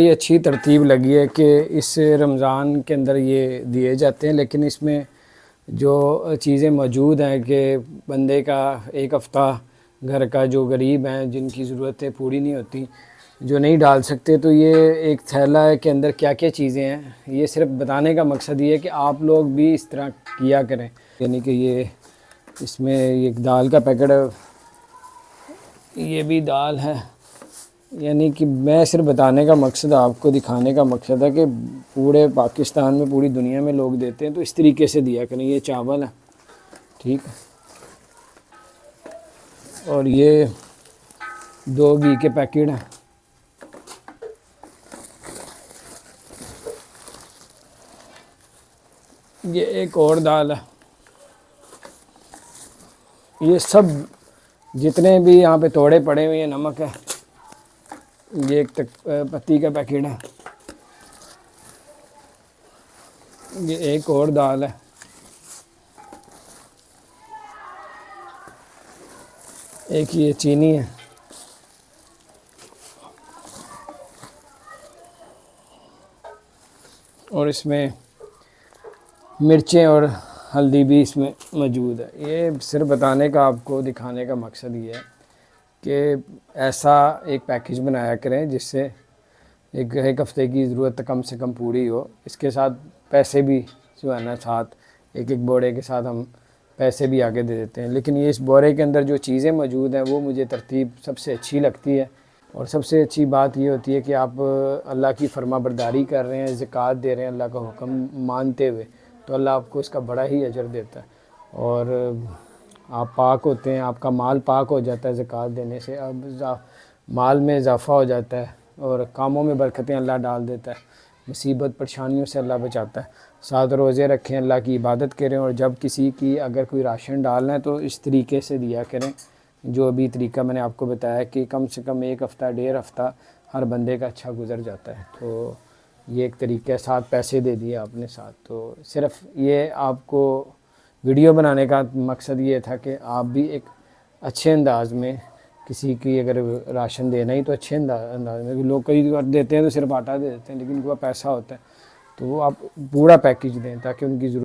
ये अच्छी तरतीब लगी है कि इस रमज़ान के अंदर ये दिए जाते हैं, लेकिन इसमें जो चीज़ें मौजूद हैं कि बंदे का एक हफ़्ता घर का जो गरीब हैं जिनकी ज़रूरतें पूरी नहीं होती, जो नहीं डाल सकते, तो ये एक थैला है के अंदर क्या क्या चीज़ें हैं। ये सिर्फ बताने का मकसद ये है कि आप लोग भी इस तरह किया करें। यानी कि ये इसमें एक दाल का पैकेट है, ये भी दाल है। यानी कि मैं सिर्फ बताने का मकसद, आपको दिखाने का मकसद है कि पूरे पाकिस्तान में, पूरी दुनिया में लोग देते हैं, तो इस तरीके से दिया करें। ये चावल है, ठीक है, और ये 2 घी के पैकेट हैं। ये एक और दाल है। ये सब जितने भी यहाँ पे तोड़े पड़े हुए हैं, नमक है, ये एक पत्ती का पैकेट है। ये एक और दाल है। एक ये चीनी है। और इसमें मिर्चें और हल्दी भी इसमें मौजूद है। ये सिर्फ बताने का, आपको दिखाने का मकसद ये है कि ऐसा एक पैकेज बनाया करें जिससे एक हफ़्ते की ज़रूरत कम से कम पूरी हो। इसके साथ पैसे भी जो है ना, साथ एक एक बोरे के साथ हम पैसे भी आगे दे देते हैं। लेकिन ये इस बोरे के अंदर जो चीज़ें मौजूद हैं वो मुझे तरतीब सबसे अच्छी लगती है। और सबसे अच्छी बात ये होती है कि आप अल्लाह की फरमाबरदारी कर रहे हैं, ज़कात दे रहे हैं अल्लाह का हुक्म मानते हुए, तो अल्लाह आपको इसका बड़ा ही अजर देता है। और आप पाक होते हैं, आपका माल पाक हो जाता है ज़कात देने से। अब माल में इजाफ़ा हो जाता है और कामों में बरकतें अल्लाह डाल देता है, मुसीबत परेशानियों से अल्लाह बचाता है। 7 रोज़े रखें, अल्लाह की इबादत करें, और जब किसी की अगर कोई राशन डालना है तो इस तरीके से दिया करें जो अभी तरीका मैंने आपको बताया कि कम से कम 1 हफ़्ता 1.5 हफ़्ता हर बंदे का अच्छा गुज़र जाता है। तो ये एक तरीका है। साथ पैसे दे दिए आपने साथ। तो सिर्फ़ ये आपको वीडियो बनाने का मकसद ये था कि आप भी एक अच्छे अंदाज़ में किसी की अगर राशन देना ही तो अच्छे अंदाज में, लोग कई बार देते हैं तो सिर्फ आटा दे देते हैं, लेकिन उनके पास पैसा होता है तो वो आप पूरा पैकेज दें ताकि उनकी ज़रूरत